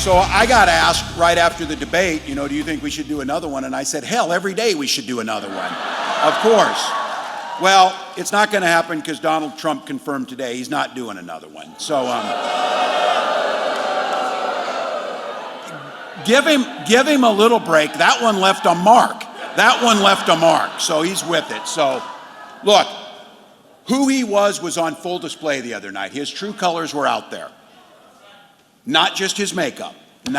So I got asked right after the debate, do you think we should do another one? And I said, hell, every day we should do another one. Of course. Well, it's not going to happen because Donald Trump confirmed today he's not doing another one. So give him a little break. That one left a mark. So he's with it. So look, who he was on full display the other night. His true colors were out there. Not just his makeup. So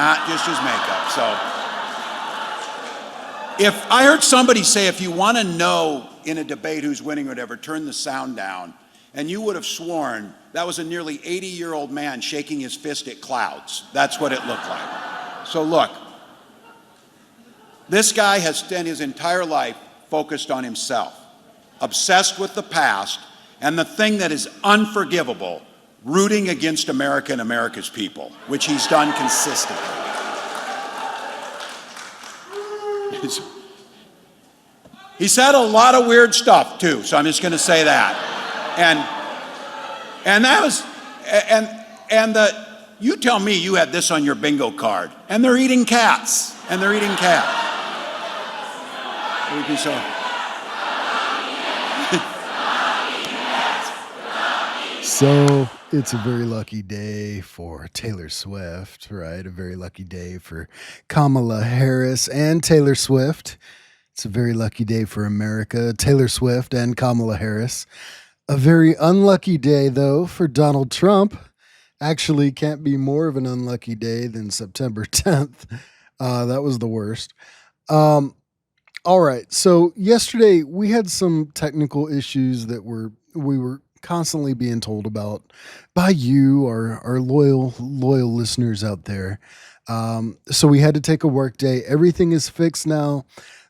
if I heard somebody say, if you want to know in a debate who's winning or whatever, turn the sound down. And you would have sworn that was a nearly 80-year-old man shaking his fist at clouds. That's what it looked like. So look, this guy has spent his entire life focused on himself, obsessed with the past, and the thing that is unforgivable, rooting against America and America's people, which he's done consistently. He said a lot of weird stuff too, so I'm just going to say that. And that was, you tell me you had this on your bingo card, and they're eating cats, So it's a very lucky day for Taylor Swift, right? A very lucky day for Kamala Harris and Taylor Swift. It's a very lucky day for America, Taylor Swift and Kamala Harris. A very unlucky day, though, for Donald Trump. Actually, can't be more of an unlucky day than September 10th. That was the worst. All right. So yesterday we had some technical issues that we were constantly being told about by you, our loyal listeners out there. So we had to take a work day. Everything is fixed now.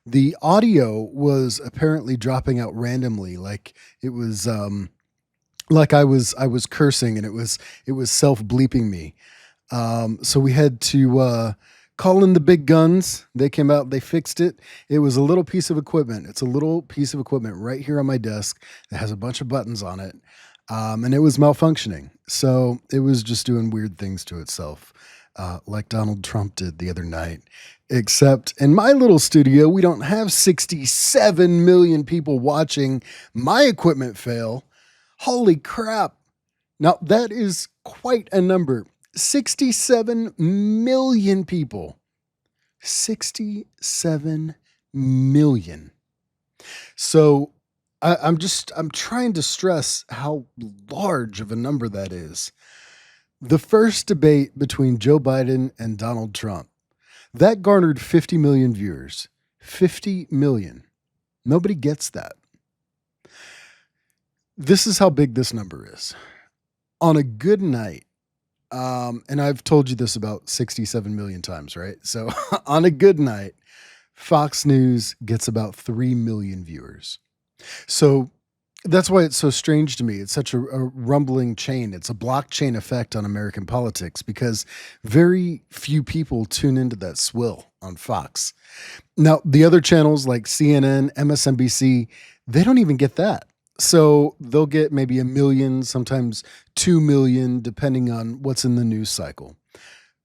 The audio was apparently dropping out randomly, like it was like I was cursing, and it was self bleeping me. So we had to call in the big guns. They came out, they fixed it. It was a little piece of equipment. It's a little piece of equipment right here on my desk that has a bunch of buttons on it. And it was malfunctioning. So it was just doing weird things to itself, like Donald Trump did the other night. Except in my little studio, we don't have 67 million people watching my equipment fail. Holy crap. Now that is quite a number. 67 million people. 67 million. So I'm trying to stress how large of a number that is. The first debate between Joe Biden and Donald Trump, that garnered 50 million viewers. 50 million. Nobody gets that. This is how big this number is. On a good night, and I've told you this about 67 million times, right? So on a good night, Fox News gets about 3 million viewers. So that's why it's so strange to me. It's such a rumbling chain. It's a blockchain effect on American politics because very few people tune into that swill on Fox. Now, the other channels like CNN, MSNBC, they don't even get that. So they'll get maybe 1 million, sometimes 2 million, depending on what's in the news cycle.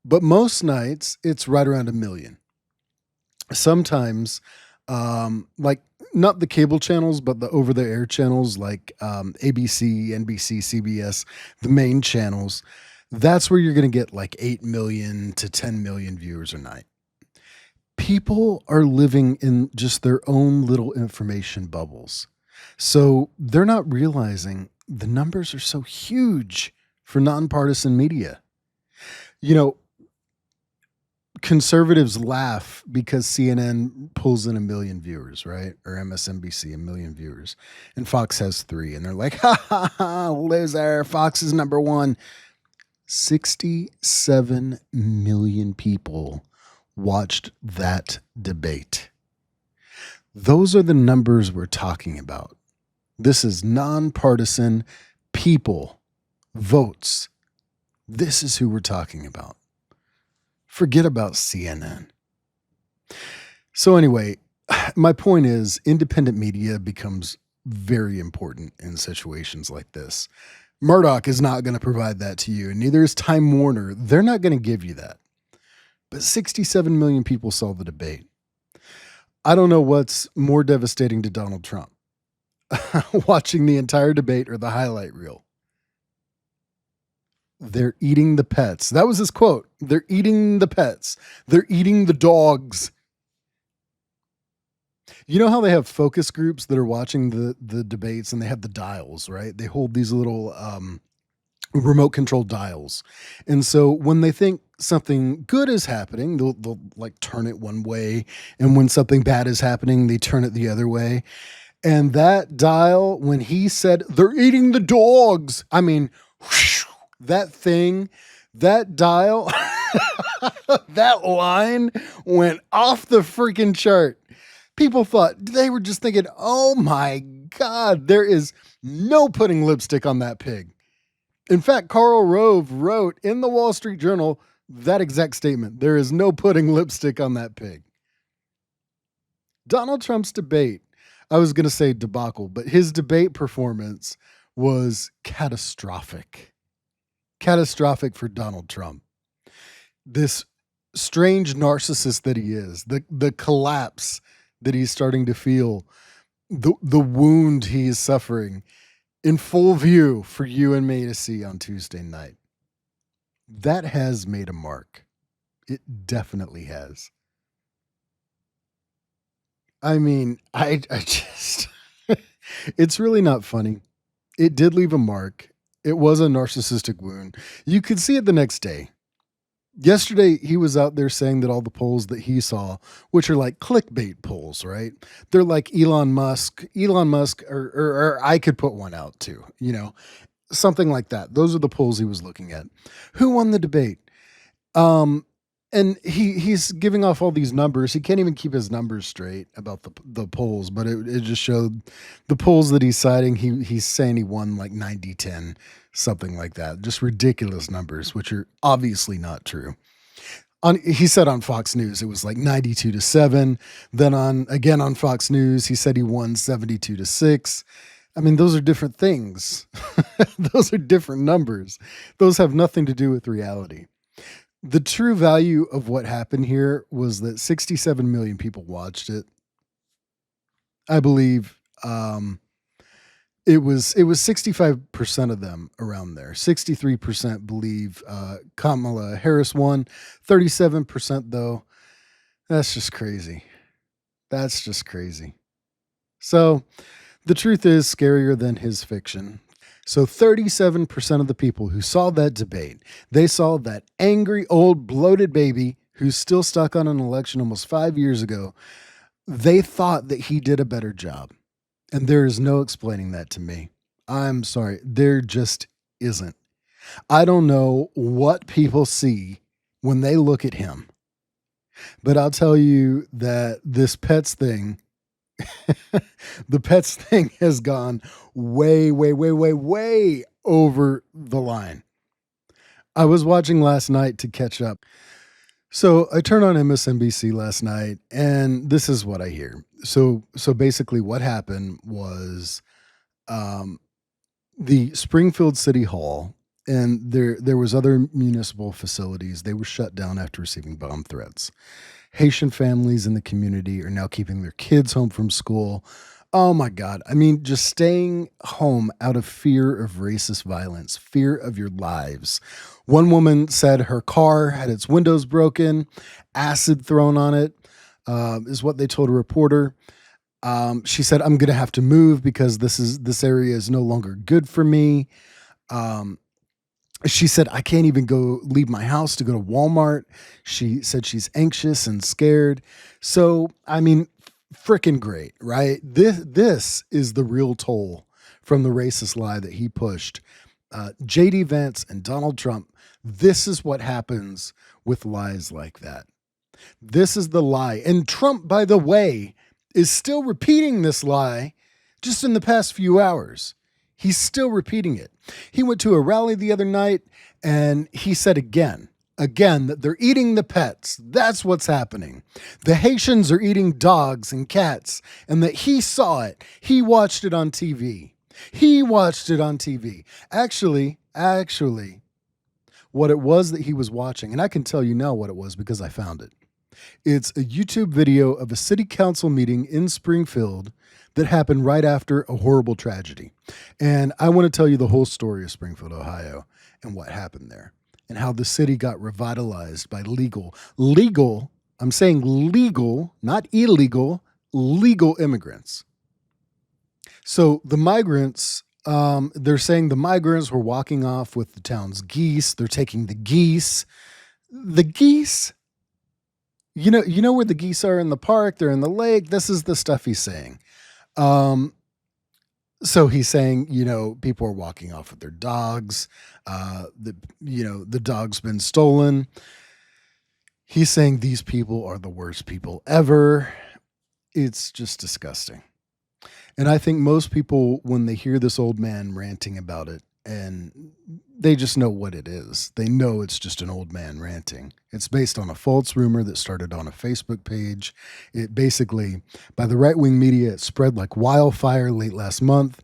But most nights, it's right around 1 million. Sometimes, like not the cable channels, but the over-the-air channels like ABC, NBC, CBS, the main channels, that's where you're going to get like 8 million to 10 million viewers a night. People are living in just their own little information bubbles. So they're not realizing the numbers are so huge for nonpartisan media. You know, conservatives laugh because CNN pulls in 1 million viewers, right? Or MSNBC, 1 million viewers. And Fox has 3. And they're like, ha, ha, ha, loser, Fox is number 1. 67 million people watched that debate. Those are the numbers we're talking about. This is nonpartisan people, votes. This is who we're talking about. Forget about CNN. So anyway, my point is independent media becomes very important in situations like this. Murdoch is not going to provide that to you, and neither is Time Warner. They're not going to give you that. but 67 million people saw the debate. I don't know what's more devastating to Donald Trump, watching the entire debate or the highlight reel. They're eating the pets. That was his quote. They're eating the pets. They're eating the dogs. You know how they have focus groups that are watching the debates and they have the dials, right? They hold these little remote control dials. And so when they think something good is happening, they'll like turn it one way. And when something bad is happening, they turn it the other way. And that dial, when he said, they're eating the dogs, I mean, whew, that thing, that dial, that line went off the freaking chart. People thought, they were just thinking, oh my God, there is no putting lipstick on that pig. In fact, Karl Rove wrote in the Wall Street Journal that exact statement. There is no putting lipstick on that pig. Donald Trump's debate, I was going to say debacle, but his debate performance was catastrophic. Catastrophic for Donald Trump. This strange narcissist that he is, the collapse that he's starting to feel, the wound he is suffering in full view for you and me to see on Tuesday night. That has made a mark. It definitely has. I mean, I just, it's really not funny. It did leave a mark. It was a narcissistic wound. You could see it the next day. Yesterday, he was out there saying that all the polls that he saw, which are like clickbait polls, right? They're like Elon Musk, or I could put one out too, something like that. Those are the polls he was looking at. Who won the debate? And he's giving off all these numbers. He can't even keep his numbers straight about the polls, but it just showed the polls that he's citing. He's saying he won like 90-10, something like that. Just ridiculous numbers, which are obviously not true. He said on Fox News it was like 92-7. Then on Fox News he said he won 72-6. I mean, those are different things. Those are different numbers. Those have nothing to do with reality. The true value of what happened here was that 67 million people watched it. I believe it was 65% of them around there. 63% believe Kamala Harris won. 37% though. That's just crazy. That's just crazy. So the truth is scarier than his fiction. So 37% of the people who saw that debate, they saw that angry old bloated baby who's still stuck on an election almost 5 years ago. They thought that he did a better job. And there is no explaining that to me. I'm sorry. There just isn't. I don't know what people see when they look at him. But I'll tell you that this pets thing, the pets thing has gone way, way, way, way, way over the line. I was watching last night to catch up. So I turned on MSNBC last night and this is what I hear. So basically what happened was the Springfield City Hall and there was other municipal facilities. They were shut down after receiving bomb threats. Haitian families in the community are now keeping their kids home from school. Oh my God. I mean, just staying home out of fear of racist violence, fear of your lives. One woman said her car had its windows broken, acid thrown on it, is what they told a reporter. She said, I'm going to have to move because this area is no longer good for me. She said, I can't even leave my house to go to Walmart. She said she's anxious and scared. So, I mean, freaking great, right? This is the real toll from the racist lie that he pushed. J.D. Vance and Donald Trump, this is what happens with lies like that. This is the lie. And Trump, by the way, is still repeating this lie just in the past few hours. He's still repeating it. He went to a rally the other night and he said again, that they're eating the pets. That's what's happening. The Haitians are eating dogs and cats and that he saw it. He watched it on TV. Actually, what it was that he was watching. And I can tell you now what it was because I found it. It's a YouTube video of a city council meeting in Springfield that happened right after a horrible tragedy. And I want to tell you the whole story of Springfield, Ohio, and what happened there, and how the city got revitalized by legal, I'm saying legal, not illegal, legal immigrants. So the migrants, they're saying the migrants were walking off with the town's geese. They're taking the geese. The geese, you know where the geese are in the park. They're in the lake. This is the stuff he's saying. So he's saying, people are walking off with their dogs. The dog's been stolen. He's saying these people are the worst people ever. It's just disgusting. And I think most people, when they hear this old man ranting about it, and they just know what it is. They know it's just an old man ranting. It's based on a false rumor that started on a Facebook page. It basically, by the right-wing media, it spread like wildfire late last month.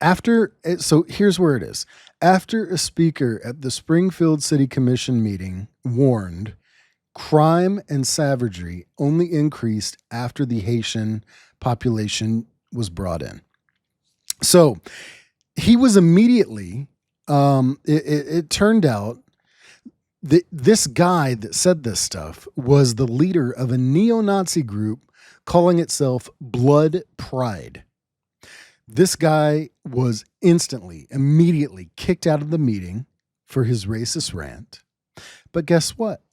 So here's where it is. After a speaker at the Springfield City Commission meeting warned, crime and savagery only increased after the Haitian population was brought in. So he was immediately, it turned out that this guy that said this stuff was the leader of a neo-Nazi group calling itself Blood Pride. This guy was immediately kicked out of the meeting for his racist rant. But guess what?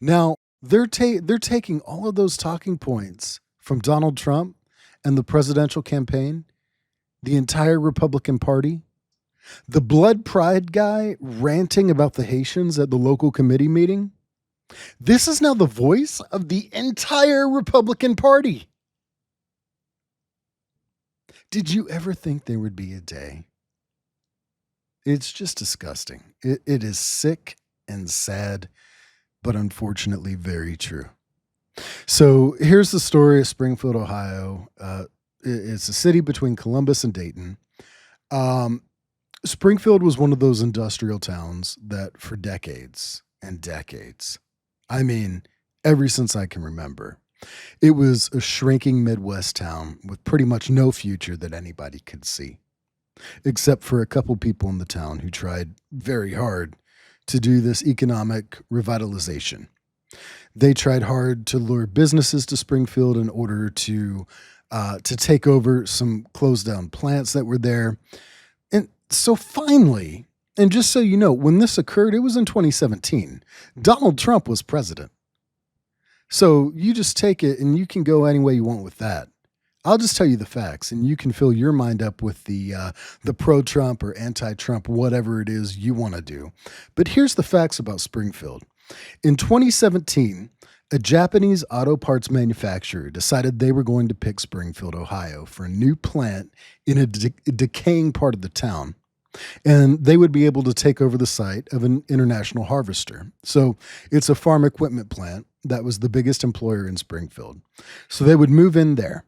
Now, they're taking all of those talking points from Donald Trump and the presidential campaign, the entire Republican Party, the Blood Pride guy ranting about the Haitians at the local committee meeting. This is now the voice of the entire Republican Party. Did you ever think there would be a day? It's just disgusting. It is sick and sad, but unfortunately very true. So here's the story of Springfield, Ohio. It's a city between Columbus and Dayton. Springfield was one of those industrial towns that for decades and decades, I mean, ever since I can remember, it was a shrinking Midwest town with pretty much no future that anybody could see, except for a couple people in the town who tried very hard to do this economic revitalization. They tried hard to lure businesses to Springfield in order to take over some closed down plants that were there. And so finally, and just so you know, when this occurred, it was in 2017. Donald Trump was president. So you just take it and you can go any way you want with that. I'll just tell you the facts, and you can fill your mind up with the pro-Trump or anti-Trump, whatever it is you want to do. But here's the facts about Springfield. In 2017, a Japanese auto parts manufacturer decided they were going to pick Springfield, Ohio for a new plant in a decaying part of the town. And they would be able to take over the site of an international harvester. So it's a farm equipment plant that was the biggest employer in Springfield. So they would move in there.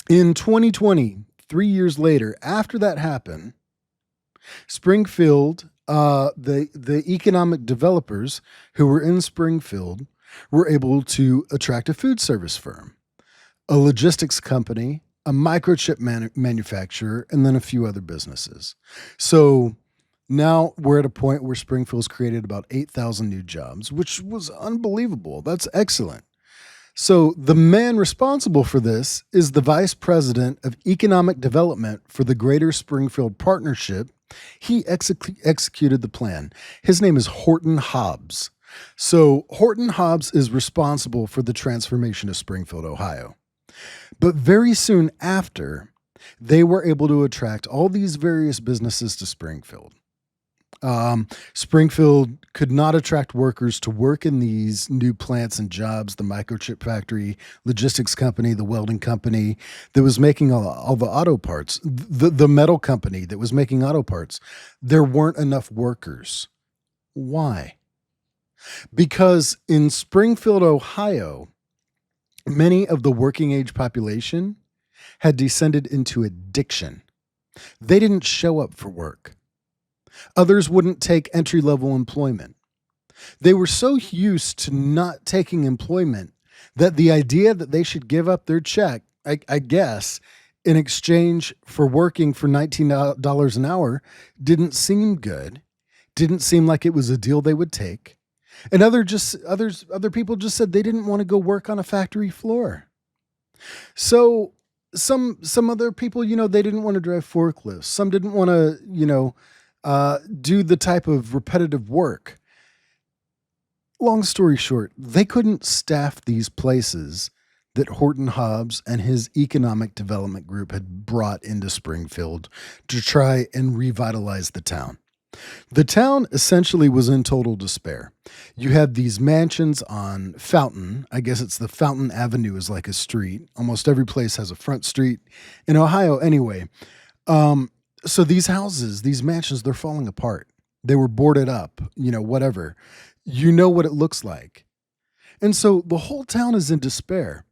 In 2020, 3 years later, after that happened, Springfield, the economic developers who were in Springfield were able to attract a food service firm, a logistics company, a microchip manufacturer, and then a few other businesses. So now we're at a point where Springfield's created about 8,000 new jobs, which was unbelievable. That's excellent. So the man responsible for this is the vice president of economic development for the Greater Springfield Partnership. He executed the plan. His name is Horton Hobbs. So Horton Hobbs is responsible for the transformation of Springfield, Ohio. But very soon after, they were able to attract all these various businesses to Springfield. Springfield could not attract workers to work in these new plants and jobs, the microchip factory, logistics company, the welding company that was making all the auto parts, the metal company that was making auto parts. There weren't enough workers. Why? Because in Springfield, Ohio, many of the working age population had descended into addiction. They didn't show up for work. Others wouldn't take entry-level employment. They were so used to not taking employment that the idea that they should give up their check, I guess, in exchange for working for $19 an hour didn't seem good, didn't seem like it was a deal they would take. And other people just said they didn't want to go work on a factory floor. So some other people, they didn't want to drive forklifts. Some didn't want to, do the type of repetitive work. Long story short, they couldn't staff these places that Horton Hobbs and his economic development group had brought into Springfield to try and revitalize the town. The town essentially was in total despair. You had these mansions on Fountain. I guess it's the Fountain Avenue is like a street. Almost every place has a front street in Ohio anyway. So these houses, these mansions, they're falling apart. They were boarded up, whatever. You know what it looks like. And so the whole town is in despair.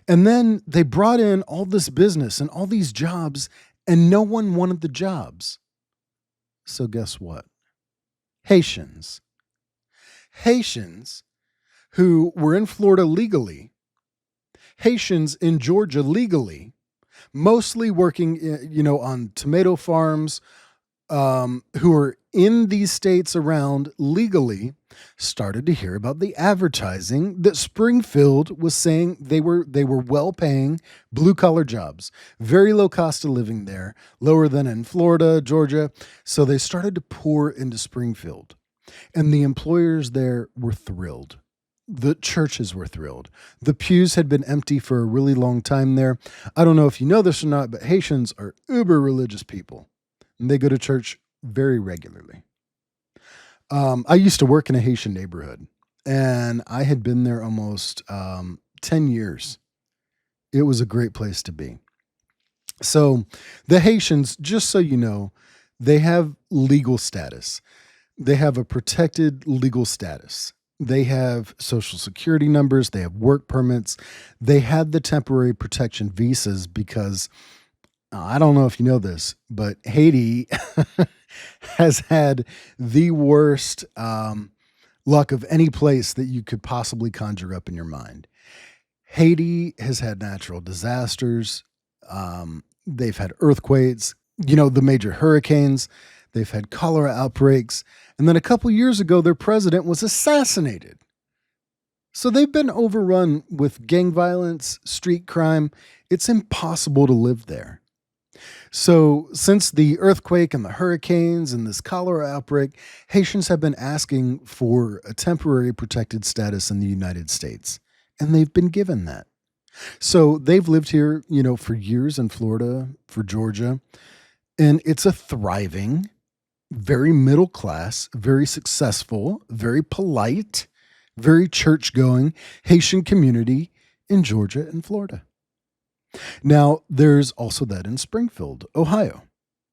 And then they brought in all this business and all these jobs, and no one wanted the jobs. So guess what? Haitians who were in Florida legally, Haitians in Georgia legally, mostly working, on tomato farms, who are in these states around legally, started to hear about the advertising that Springfield was saying they were well-paying blue-collar jobs, very low cost of living there, lower than in Florida, Georgia. So they started to pour into Springfield, and the employers there were thrilled. The churches were thrilled. The pews had been empty for a really long time there. I don't know if you know this or not, but Haitians are uber religious people, and they go to church very regularly. I used to work in a Haitian neighborhood, and I had been there almost 10 years. It was a great place to be. So the Haitians, just so you know, they have legal status. They have a protected legal status. They have social security numbers. They have work permits. They had the temporary protection visas because I don't know if you know this, but Haiti has had the worst luck of any place that you could possibly conjure up in your mind. Haiti has had natural disasters. They've had earthquakes, the major hurricanes. They've had cholera outbreaks. And then a couple years ago, their president was assassinated. So they've been overrun with gang violence, street crime. It's impossible to live there. So since the earthquake and the hurricanes and this cholera outbreak, Haitians have been asking for a temporary protected status in the United States, and they've been given that. So they've lived here, for years in Florida, for Georgia, and it's a thriving, very middle class, very successful, very polite, very church-going Haitian community in Georgia and Florida. Now, there's also that in Springfield, Ohio,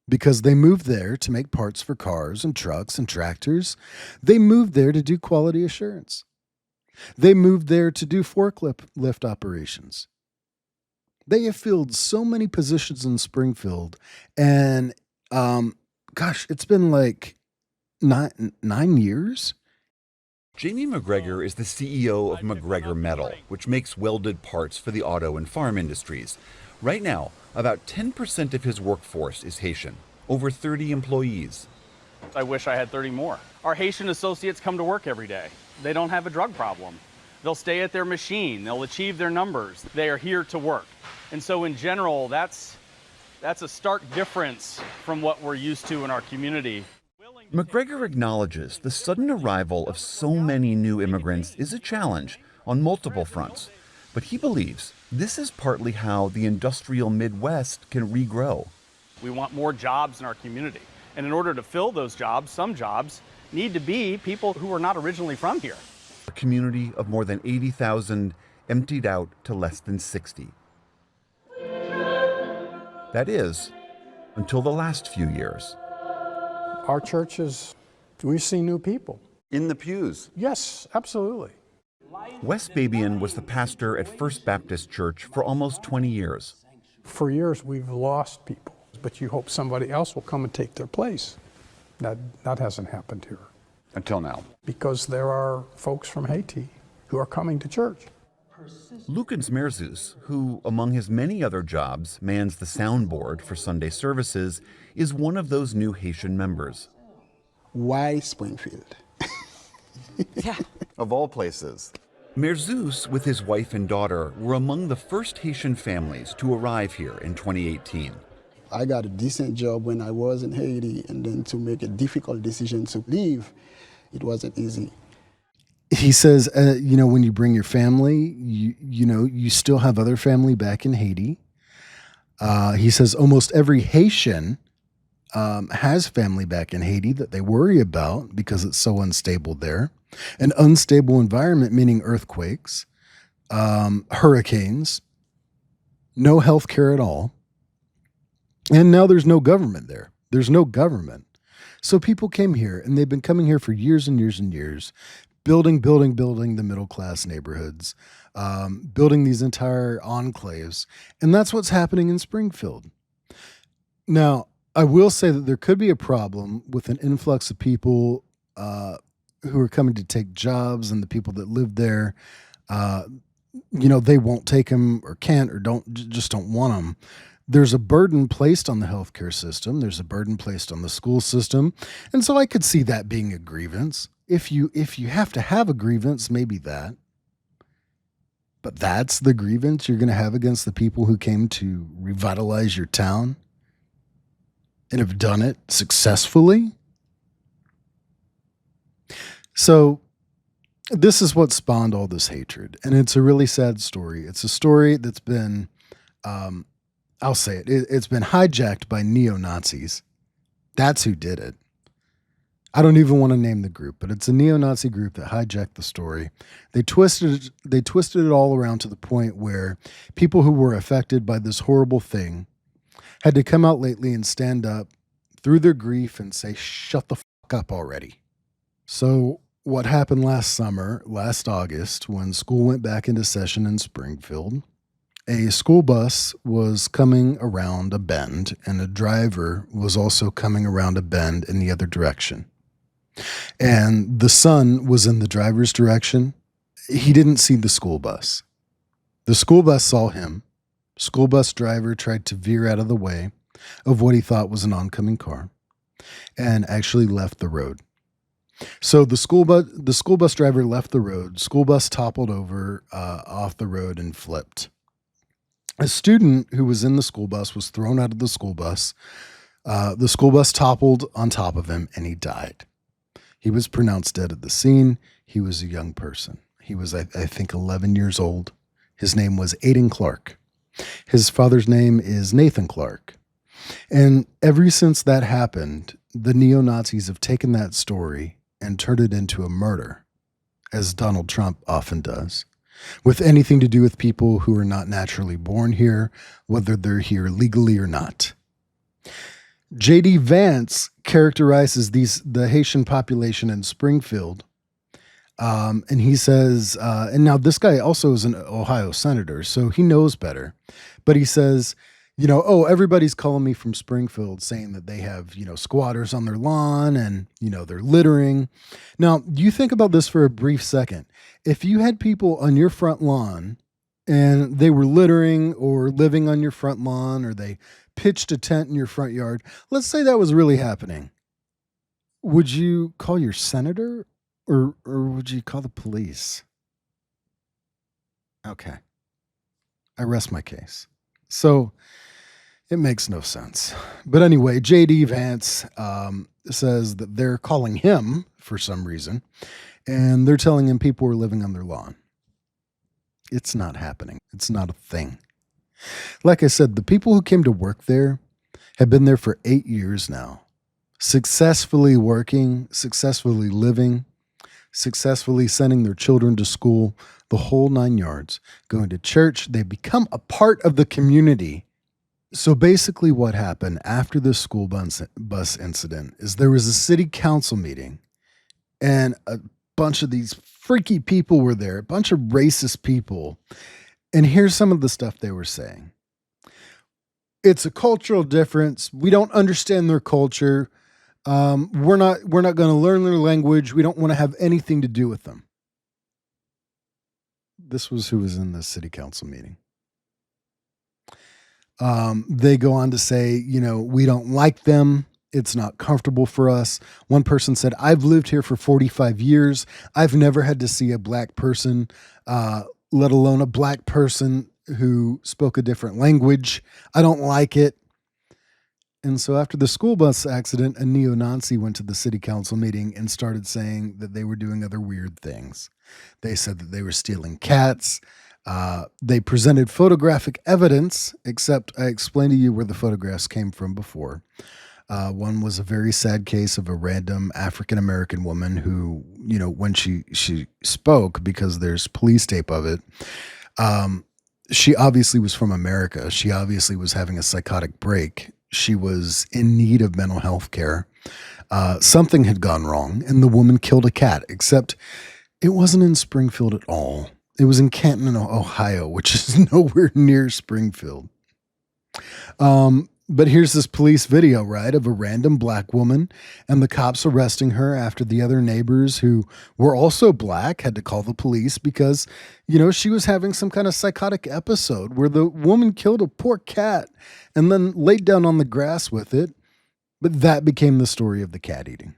because they moved there to make parts for cars and trucks and tractors. They moved there to do quality assurance. They moved there to do forklift operations. They have filled so many positions in Springfield, and it's been like nine years. Jamie McGregor is the CEO of McGregor Metal, which makes welded parts for the auto and farm industries. Right now, about 10% of his workforce is Haitian, over 30 employees. I wish I had 30 more. Our Haitian associates come to work every day. They don't have a drug problem. They'll stay at their machine. They'll achieve their numbers. They are here to work. And so in general, that's a stark difference from what we're used to in our community. McGregor acknowledges the sudden arrival of so many new immigrants is a challenge on multiple fronts, but he believes this is partly how the industrial Midwest can regrow. We want more jobs in our community, and in order to fill those jobs, some jobs need to be people who are not originally from here. A community of more than 80,000 emptied out to less than 60. That is, until the last few years. Our churches, we see new people. In the pews. Yes, absolutely. Wes Babian was the pastor at First Baptist Church for almost 20 years. For years, we've lost people, but you hope somebody else will come and take their place. That hasn't happened here Until now. because there are folks from Haiti who are coming to church. Lukens Merzus, who, among his many other jobs, mans the soundboard for Sunday services, is one of those new Haitian members. Why Springfield? Of all places. Merzus, with his wife and daughter, were among the first Haitian families to arrive here in 2018. I got a decent job when I was in Haiti, and then to make a difficult decision to leave, it wasn't easy. He says, when you bring your family, you still have other family back in Haiti. He says almost every Haitian has family back in Haiti that they worry about because it's so unstable there. An unstable environment, meaning earthquakes, hurricanes, no health care at all. And now there's no government there. There's no government. So people came here, and they've been coming here for years and years and years, building the middle-class neighborhoods, building these entire enclaves. And that's what's happening in Springfield. Now, I will say that there could be a problem with an influx of people who are coming to take jobs, and the people that live there, they won't take them or can't or just don't want them. There's a burden placed on the healthcare system. There's a burden placed on the school system. And so I could see that being a grievance. If you have to have a grievance, maybe that. But that's the grievance you're going to have against the people who came to revitalize your town and have done it successfully. So this is what spawned all this hatred. And it's a really sad story. It's a story that's been, I'll say it, it's been hijacked by neo-Nazis. That's who did it. I don't even want to name the group, but it's a neo-Nazi group that hijacked the story. They twisted it all around to the point where people who were affected by this horrible thing had to come out lately and stand up through their grief and say, shut the fuck up already. So what happened last August, when school went back into session in Springfield, a school bus was coming around a bend, and a driver was also coming around a bend in the other direction. And the son was in the driver's direction. He didn't see the school bus. The school bus saw him. School bus driver tried to veer out of the way of what he thought was an oncoming car and actually left the road. So the school bus driver left the road. School bus toppled over off the road and flipped. A student who was in the school bus was thrown out of the school bus. The school bus toppled on top of him, and he died. He was pronounced dead at the scene. He was a young person. He was, I think, 11 years old. His name was Aiden Clark. His father's name is Nathan Clark. And ever since that happened, the neo-Nazis have taken that story and turned it into a murder, as Donald Trump often does, with anything to do with people who are not naturally born here, whether they're here legally or not. J.D. Vance characterizes the Haitian population in Springfield, and he says, and now this guy also is an Ohio senator, so he knows better, but he says, everybody's calling me from Springfield saying that they have, squatters on their lawn and, they're littering. Now, you think about this for a brief second. If you had people on your front lawn and they were littering or living on your front lawn, or they pitched a tent in your front yard, let's say that was really happening. Would you call your senator or would you call the police? Okay. I rest my case. So it makes no sense. But anyway, J.D. Vance says that they're calling him for some reason, and they're telling him people are living on their lawn. It's not happening. It's not a thing. Like I said, the people who came to work there have been there for 8 years now, successfully working, successfully living, successfully sending their children to school, the whole 9 yards, going to church. They become a part of the community. So basically what happened after the school bus incident is there was a city council meeting, and a bunch of these freaky people were there, a bunch of racist people. And here's some of the stuff they were saying. It's a cultural difference. We don't understand their culture. We're not going to learn their language. We don't want to have anything to do with them. This was who was in the city council meeting. They go on to say, we don't like them. It's not comfortable for us. One person said, I've lived here for 45 years. I've never had to see a black person, let alone a black person who spoke a different language. I don't like it. And so after the school bus accident, a neo-Nazi went to the city council meeting and started saying that they were doing other weird things. They said that they were stealing cats. They presented photographic evidence, except I explained to you where the photographs came from before. One was a very sad case of a random African-American woman who, when she spoke, because there's police tape of it, she obviously was from America. She obviously was having a psychotic break. She was in need of mental health care. Something had gone wrong, and the woman killed a cat, except it wasn't in Springfield at all. It was in Canton, Ohio, which is nowhere near Springfield. But here's this police video, right, of a random black woman and the cops arresting her after the other neighbors who were also black had to call the police because, she was having some kind of psychotic episode where the woman killed a poor cat and then laid down on the grass with it. But that became the story of the cat eating.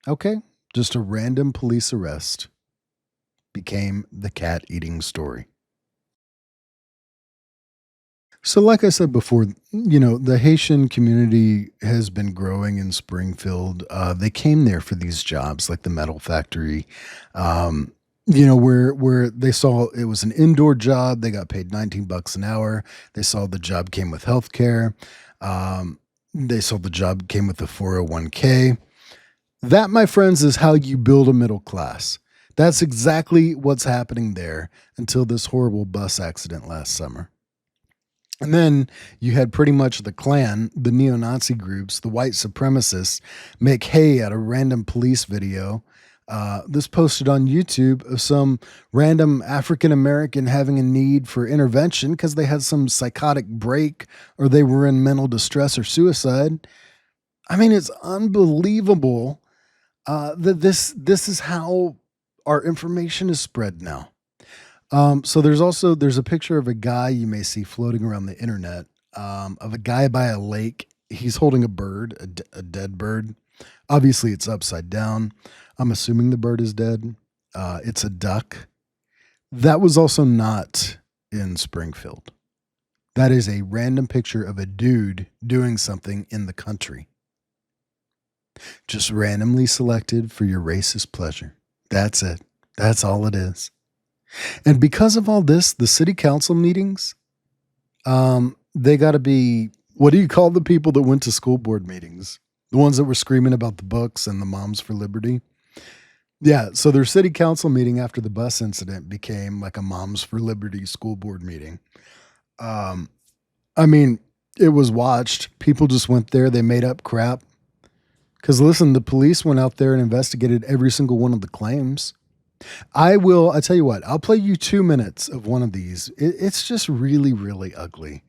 Okay, just a random police arrest became the cat eating story. So like I said before, the Haitian community has been growing in Springfield. They came there for these jobs like the metal factory, where they saw it was an indoor job. They got paid $19 an hour. They saw the job came with health care. They saw the job came with the 401k. That, my friends, is how you build a middle class. That's exactly what's happening there until this horrible bus accident last summer. And then you had pretty much the Klan, the neo-Nazi groups, the white supremacists make hay out of random police video. This posted on YouTube of some random African-American having a need for intervention because they had some psychotic break or they were in mental distress or suicide. I mean, it's unbelievable that this is how our information is spread now. So there's a picture of a guy you may see floating around the internet, of a guy by a lake. He's holding a bird, a dead bird. Obviously it's upside down. I'm assuming the bird is dead. It's a duck. That was also not in Springfield. That is a random picture of a dude doing something in the country. Just randomly selected for your racist pleasure. That's it. That's all it is. And because of all this, the city council meetings, they got to be, what do you call the people that went to school board meetings? The ones that were screaming about the books and the Moms for Liberty? Yeah, so their city council meeting after the bus incident became like a Moms for Liberty school board meeting. It was watched. People just went there. They made up crap. Because listen, the police went out there and investigated every single one of the claims. I tell you what, I'll play you 2 minutes of one of these. It's just really, really ugly.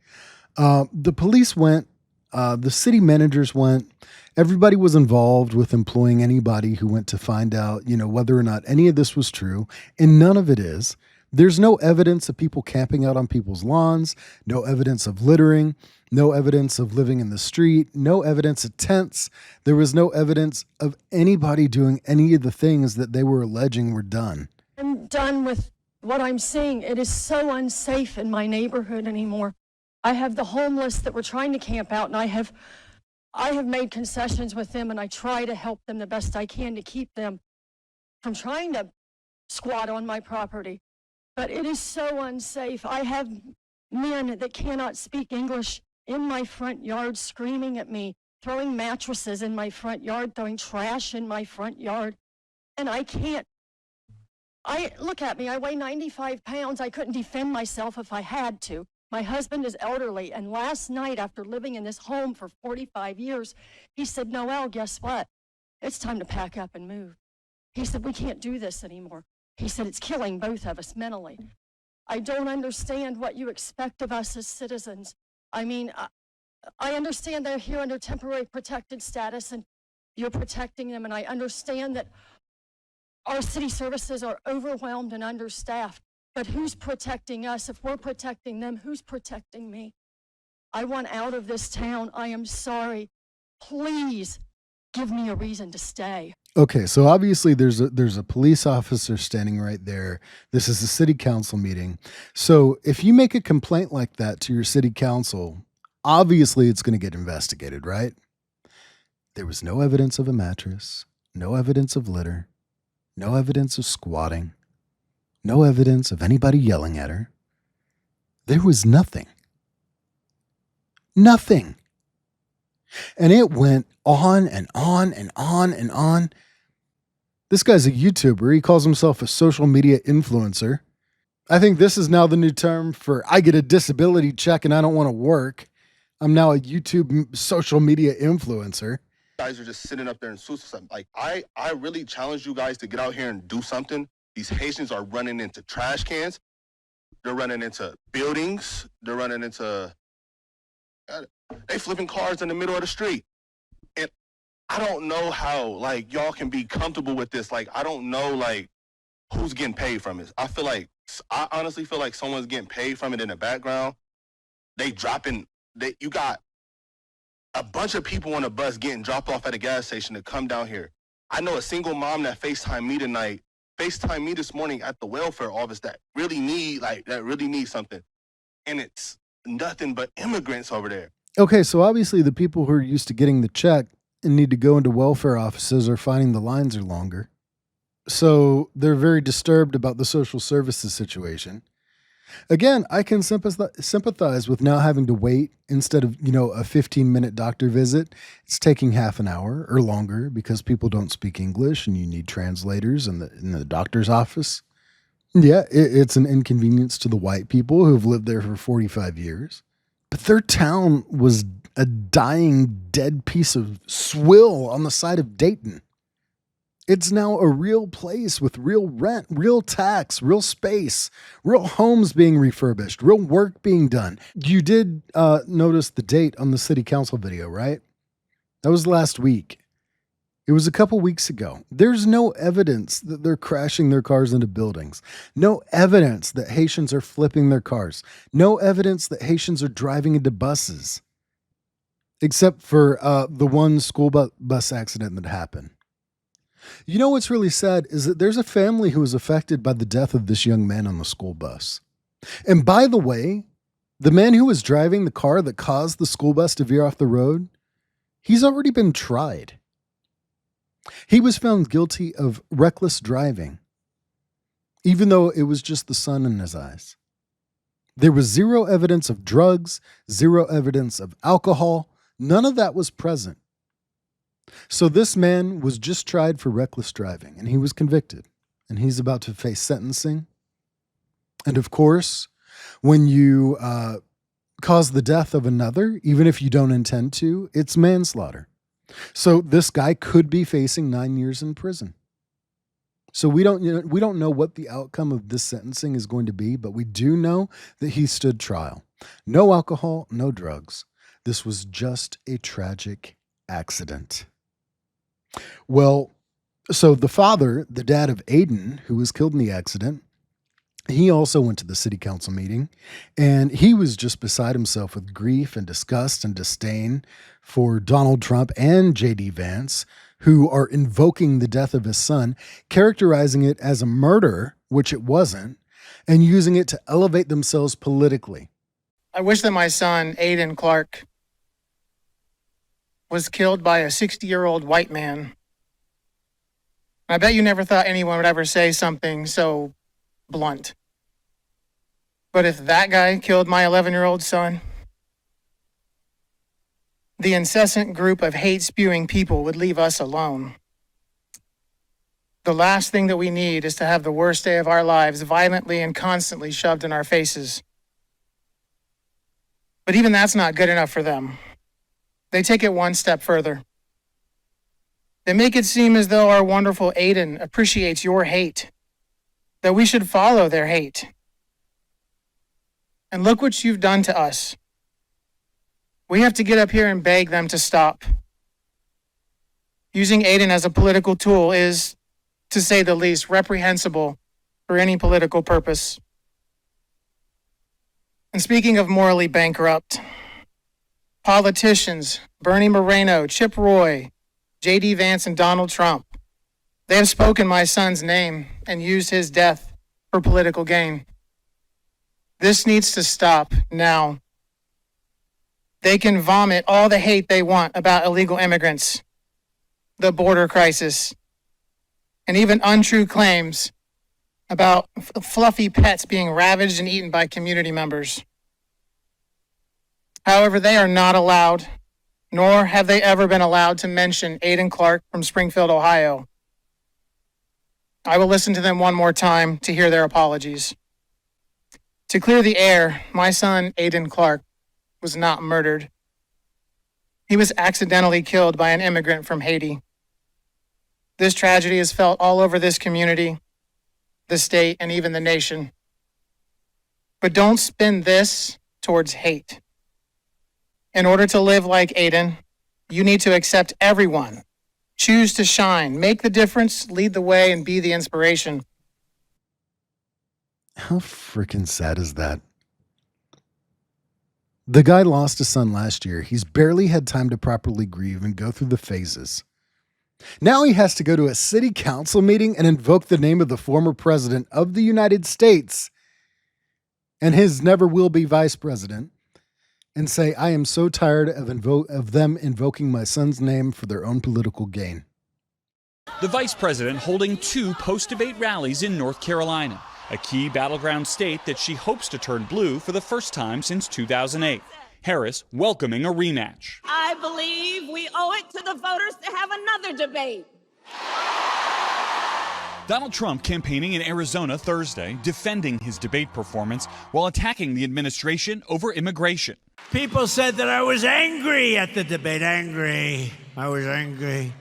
The police went, the city managers went, everybody was involved with employing anybody who went to find out, whether or not any of this was true. And none of it is. There's no evidence of people camping out on people's lawns, no evidence of littering, no evidence of living in the street, no evidence of tents. There was no evidence of anybody doing any of the things that they were alleging were done. I'm done with what I'm seeing. It is so unsafe in my neighborhood anymore. I have the homeless that were trying to camp out, and I have made concessions with them, and I try to help them the best I can to keep them from trying to squat on my property. But it is so unsafe. I have men that cannot speak English in my front yard screaming at me, throwing mattresses in my front yard, throwing trash in my front yard. And I can't. Look at me, I weigh 95 pounds. I couldn't defend myself if I had to. My husband is elderly, and last night, after living in this home for 45 years, he said, Noelle, guess what? It's time to pack up and move. He said, we can't do this anymore. He said, it's killing both of us mentally. I don't understand what you expect of us as citizens. I understand they're here under temporary protected status and you're protecting them, and I understand that our city services are overwhelmed and understaffed, but who's protecting us? If we're protecting them, who's protecting me? I want out of this town. I am sorry. Please give me a reason to stay. Okay, so obviously there's a police officer standing right there. This is a city council meeting. So if you make a complaint like that to your city council, obviously it's going to get investigated, right? There was no evidence of a mattress, no evidence of litter, no evidence of squatting, no evidence of anybody yelling at her. There was nothing. Nothing. And it went on and on and on and on. This guy's a YouTuber. He calls himself a social media influencer. I think this is now the new term for I get a disability check and I don't want to work. I'm now a YouTube social media influencer. Guys are just sitting up there and something. Like, I really challenge you guys to get out here and do something. These Haitians are running into trash cans. They're running into buildings. They're running into, they flipping cars in the middle of the street. And I don't know how, like, y'all can be comfortable with this. Like, I don't know, like, who's getting paid from it. I honestly feel like someone's getting paid from it in the background. You got a bunch of people on a bus getting dropped off at a gas station to come down here. I know a single mom that FaceTimed me this morning at the welfare office that really need something. And it's nothing but immigrants over there. Okay, so obviously the people who are used to getting the check and need to go into welfare offices are finding the lines are longer. So they're very disturbed about the social services situation. Again, I can sympathize with now having to wait instead of, a 15-minute doctor visit. It's taking half an hour or longer because people don't speak English and you need translators in the doctor's office. Yeah, it's an inconvenience to the white people who've lived there for 45 years. But their town was a dying, dead piece of swill on the side of Dayton. It's now a real place with real rent, real tax, real space, real homes being refurbished, real work being done. You did notice the date on the city council video, right? That was last week. It was a couple weeks ago. There's no evidence that they're crashing their cars into buildings. No evidence that Haitians are flipping their cars. No evidence that Haitians are driving into buses. Except for the one school bus accident that happened. You know what's really sad is that there's a family who was affected by the death of this young man on the school bus. And by the way, the man who was driving the car that caused the school bus to veer off the road, he's already been tried. He was found guilty of reckless driving, even though it was just the sun in his eyes. There was zero evidence of drugs, zero evidence of alcohol. None of that was present. So this man was just tried for reckless driving, and he was convicted, and he's about to face sentencing. And of course, when you cause the death of another, even if you don't intend to, it's manslaughter. So this guy could be facing 9 years in prison. So we don't know what the outcome of this sentencing is going to be, but we do know that he stood trial. No alcohol, no drugs. This was just a tragic accident. Well, so the father, the dad of Aiden, who was killed in the accident, he also went to the city council meeting, and he was just beside himself with grief and disgust and disdain for Donald Trump and J.D. Vance, who are invoking the death of his son, characterizing it as a murder, which it wasn't, and using it to elevate themselves politically. I wish that my son, Aiden Clark, was killed by a 60-year-old white man. I bet you never thought anyone would ever say something so blunt. But if that guy killed my 11-year-old son, the incessant group of hate-spewing people would leave us alone. The last thing that we need is to have the worst day of our lives violently and constantly shoved in our faces. But even that's not good enough for them. They take it one step further. They make it seem as though our wonderful Aiden appreciates your hate, that we should follow their hate. And look what you've done to us. We have to get up here and beg them to stop. Using Aiden as a political tool is, to say the least, reprehensible for any political purpose. And speaking of morally bankrupt, politicians, Bernie Moreno, Chip Roy, J.D. Vance, and Donald Trump, they have spoken my son's name and used his death for political gain. This needs to stop now. They can vomit all the hate they want about illegal immigrants, the border crisis, and even untrue claims about fluffy pets being ravaged and eaten by community members. However, they are not allowed, nor have they ever been allowed to mention Aiden Clark from Springfield, Ohio. I will listen to them one more time to hear their apologies. To clear the air, my son, Aiden Clark, was not murdered. He was accidentally killed by an immigrant from Haiti. This tragedy is felt all over this community, the state, and even the nation. But don't spin this towards hate. In order to live like Aiden, you need to accept everyone. Choose to shine, make the difference, lead the way, and be the inspiration. How freaking sad is that? The guy lost his son last year. He's barely had time to properly grieve and go through the phases. Now he has to go to a city council meeting and invoke the name of the former president of the United States and his never will be vice president and say, I am so tired of them invoking my son's name for their own political gain. The vice president holding 2 post-debate rallies in North Carolina, a key battleground state that she hopes to turn blue for the first time since 2008. Harris welcoming a rematch. I believe we owe it to the voters to have another debate. Donald Trump campaigning in Arizona Thursday, defending his debate performance while attacking the administration over immigration. People said that I was angry at the debate. Angry. I was angry.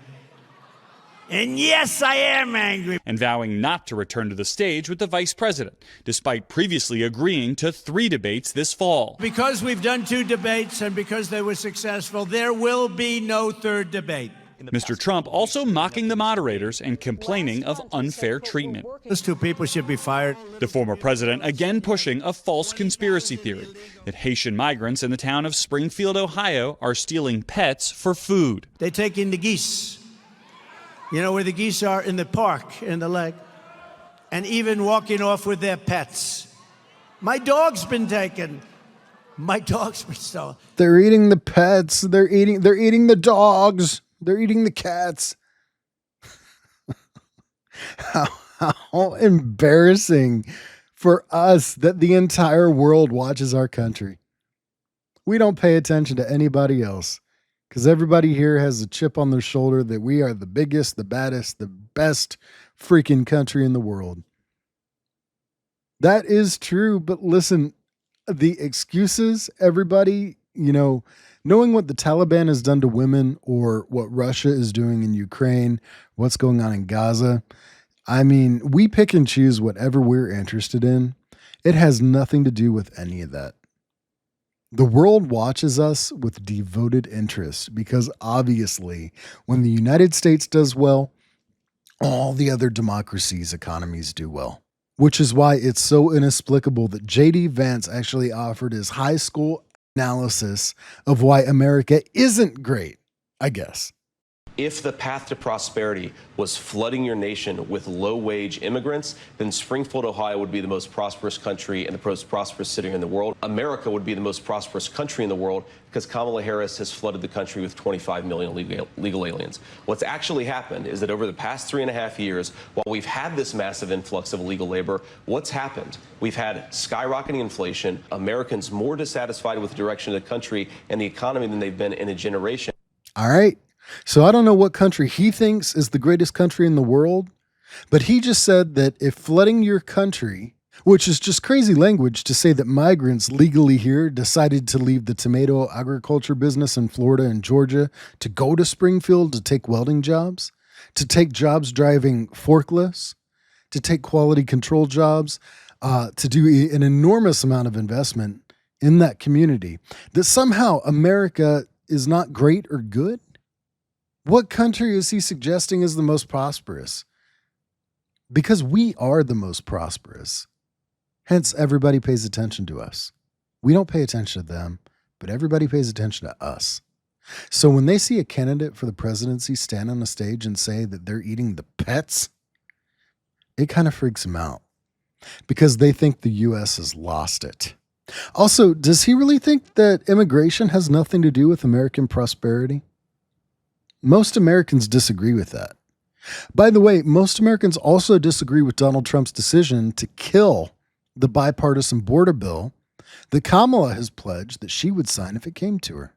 And yes, I am angry. And vowing not to return to the stage with the vice president, despite previously agreeing to 3 debates this fall. Because we've done 2 debates and because they were successful, there will be no 3rd debate. Mr. Trump also mocking the moderators and complaining of unfair treatment. Those 2 people should be fired. The former president again pushing a false conspiracy theory that Haitian migrants in the town of Springfield, Ohio are stealing pets for food. They take in the geese. You know where the geese are? In the park, in the lake. And even walking off with their pets. My dog's been taken. My dog's been stolen. They're eating the pets. They're eating the dogs. They're eating the cats. How embarrassing for us that the entire world watches our country. We don't pay attention to anybody else because everybody here has a chip on their shoulder that we are the biggest, the baddest, the best freaking country in the world. That is true, but listen, the excuses, everybody, knowing what the Taliban has done to women or what Russia is doing in Ukraine, what's going on in Gaza. I mean, we pick and choose whatever we're interested in. It has nothing to do with any of that. The world watches us with devoted interest because obviously when the United States does well, all the other democracies' economies do well. Which is why it's so inexplicable that J.D. Vance actually offered his high school analysis of why America isn't great, I guess. If the path to prosperity was flooding your nation with low-wage immigrants, then Springfield, Ohio would be the most prosperous country and the most prosperous city in the world. America would be the most prosperous country in the world because Kamala Harris has flooded the country with 25 million legal aliens. What's actually happened is that over the past 3.5 years, while we've had this massive influx of illegal labor, what's happened? We've had skyrocketing inflation, Americans more dissatisfied with the direction of the country and the economy than they've been in a generation. All right. So I don't know what country he thinks is the greatest country in the world, but he just said that if flooding your country, which is just crazy language to say that migrants legally here decided to leave the tomato agriculture business in Florida and Georgia to go to Springfield to take welding jobs, to take jobs driving forklifts, to take quality control jobs, to do an enormous amount of investment in that community, that somehow America is not great or good? What country is he suggesting is the most prosperous? Because we are the most prosperous. Hence, everybody pays attention to us. We don't pay attention to them, but everybody pays attention to us. So when they see a candidate for the presidency stand on a stage and say that they're eating the pets, it kind of freaks them out because they think the U.S. has lost it. Also, does he really think that immigration has nothing to do with American prosperity? Most Americans disagree with that. By the way, most Americans also disagree with Donald Trump's decision to kill the bipartisan border bill that Kamala has pledged that she would sign if it came to her.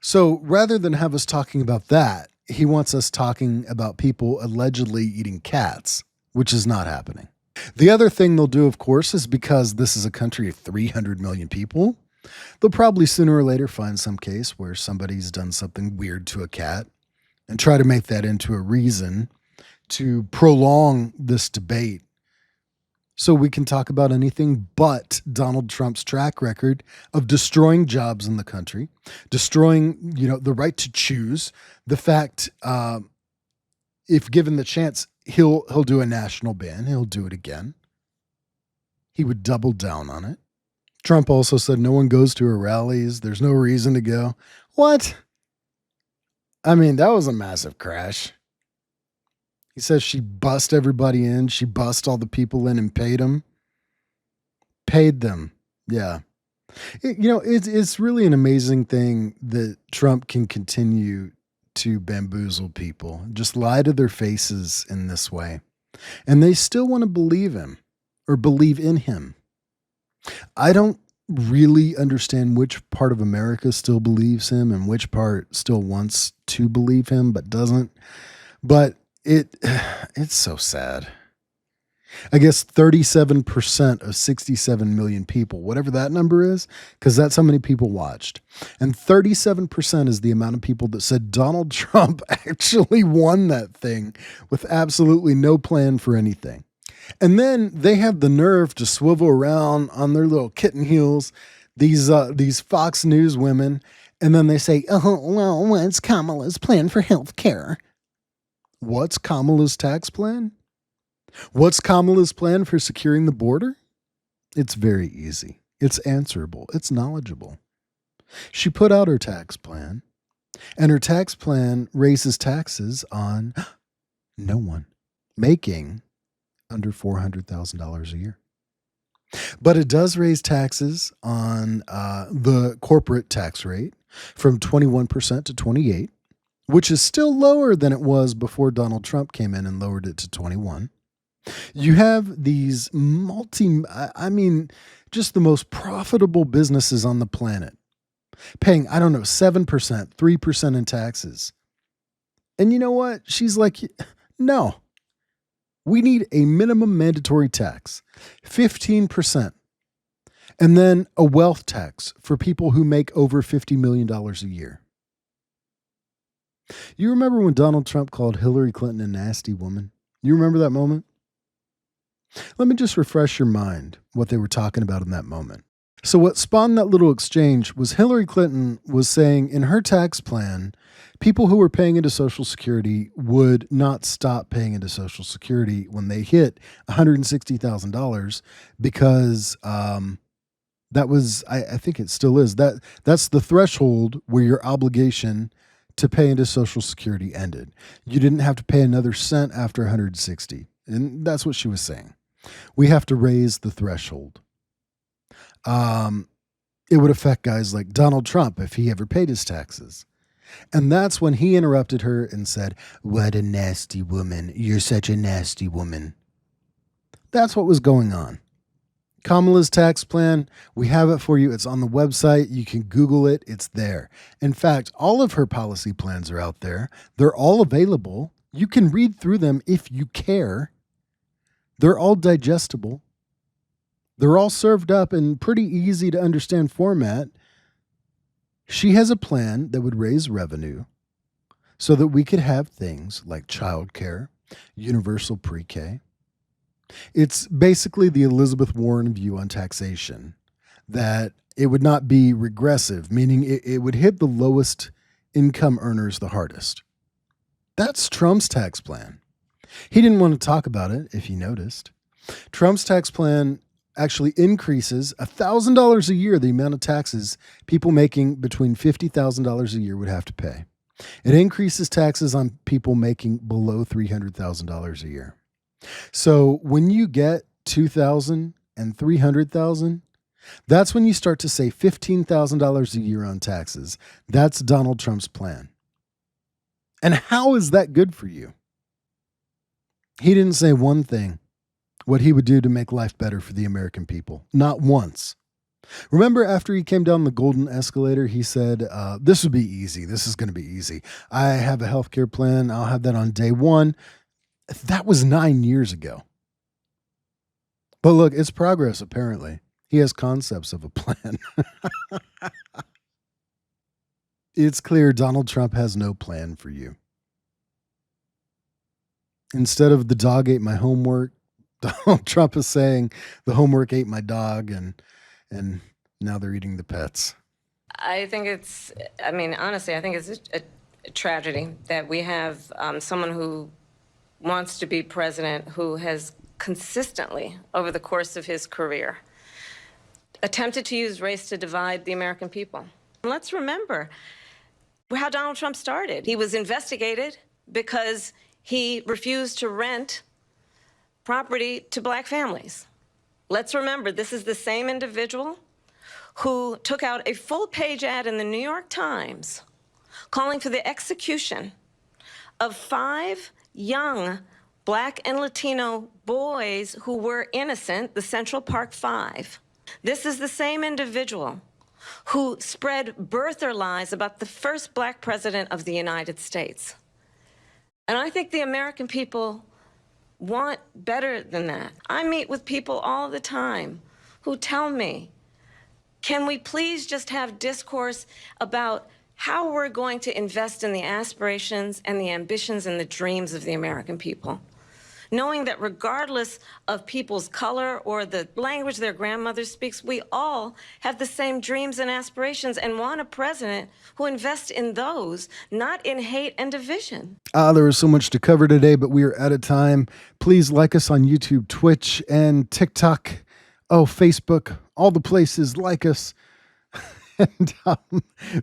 So rather than have us talking about that, he wants us talking about people allegedly eating cats, which is not happening. The other thing they'll do, of course, is because this is a country of 300 million people, they'll probably sooner or later find some case where somebody's done something weird to a cat and try to make that into a reason to prolong this debate so we can talk about anything but Donald Trump's track record of destroying jobs in the country, destroying, the right to choose, the fact, if given the chance, he'll do a national ban. He'll do it again. He would double down on it. Trump also said no one goes to her rallies. There's no reason to go. What? I mean, that was a massive crash. He says she bussed everybody in. She bussed all the people in and paid them. Paid them. Yeah. It's really an amazing thing that Trump can continue to bamboozle people, just lie to their faces in this way. And they still want to believe him or believe in him. I don't really understand which part of America still believes him and which part still wants to believe him but doesn't. But it's so sad. I guess 37% of 67 million people, whatever that number is, because that's how many people watched. And 37% is the amount of people that said Donald Trump actually won that thing with absolutely no plan for anything. And then they have the nerve to swivel around on their little kitten heels, these Fox News women, and then they say, oh, well, what's Kamala's plan for health care? What's Kamala's tax plan? What's Kamala's plan for securing the border? It's very easy. It's answerable. It's knowledgeable. She put out her tax plan, and her tax plan raises taxes on no one making under $400,000 a year. But it does raise taxes on the corporate tax rate from 21% to 28%, which is still lower than it was before Donald Trump came in and lowered it to 21%. You have these just the most profitable businesses on the planet paying, 7%, 3% in taxes. And you know what? She's like, no, we need a minimum mandatory tax, 15%, and then a wealth tax for people who make over $50 million a year. You remember when Donald Trump called Hillary Clinton a nasty woman? You remember that moment? Let me just refresh your mind what they were talking about in that moment. So what spawned that little exchange was Hillary Clinton was saying in her tax plan, people who were paying into Social Security would not stop paying into Social Security when they hit $160,000 because that was, I think it still is, that's the threshold where your obligation to pay into Social Security ended. You didn't have to pay another cent after 160. And that's what she was saying. We have to raise the threshold. It would affect guys like Donald Trump if he ever paid his taxes. And that's when he interrupted her and said, "What a nasty woman. You're such a nasty woman." That's what was going on. Kamala's tax plan, we have it for you. It's on the website. You can Google it. It's there. In fact, all of her policy plans are out there. They're all available. You can read through them if you care. They're all digestible. They're all served up in pretty easy to understand format. She has a plan that would raise revenue so that we could have things like childcare, universal pre-K. It's basically the Elizabeth Warren view on taxation. that it would not be regressive, meaning it would hit the lowest income earners the hardest. That's Trump's tax plan. He didn't want to talk about it, if you noticed. Trump's tax plan actually increases $1,000 a year the amount of taxes people making between $50,000 a year would have to pay. It increases taxes on people making below $300,000 a year. So when you get $2,000 and $300,000, that's when you start to save $15,000 a year on taxes. That's Donald Trump's plan. And how is that good for you? He didn't say one thing, what he would do to make life better for the American people. Not once. Remember after he came down the golden escalator, he said, this would be easy. This is going to be easy. I have a healthcare plan. I'll have that on day one. That was 9 years ago. But look, it's progress, apparently. He has concepts of a plan. It's clear Donald Trump has no plan for you. Instead of the dog ate my homework, Donald Trump is saying the homework ate my dog, and now they're eating the pets. I think honestly, I think it's a tragedy that we have someone who wants to be president who has consistently, over the course of his career, attempted to use race to divide the American people. Let's remember how Donald Trump started. He was investigated because he refused to rent property to black families. Let's remember, this is the same individual who took out a full-page ad in the New York Times calling for the execution of 5 young black and Latino boys who were innocent, the Central Park 5. This is the same individual who spread birther lies about the first black president of the United States. And I think the American people want better than that. I meet with people all the time who tell me, can we please just have discourse about how we're going to invest in the aspirations and the ambitions and the dreams of the American people? Knowing that regardless of people's color or the language their grandmother speaks, we all have the same dreams and aspirations and want a president who invests in those, not in hate and division. There was so much to cover today, but we are out of time. Please like us on YouTube, Twitch, and TikTok. Oh, Facebook, all the places. Like us. And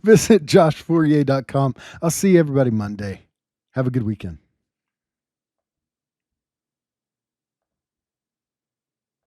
visit joshfourrier.com. I'll see everybody Monday. Have a good weekend.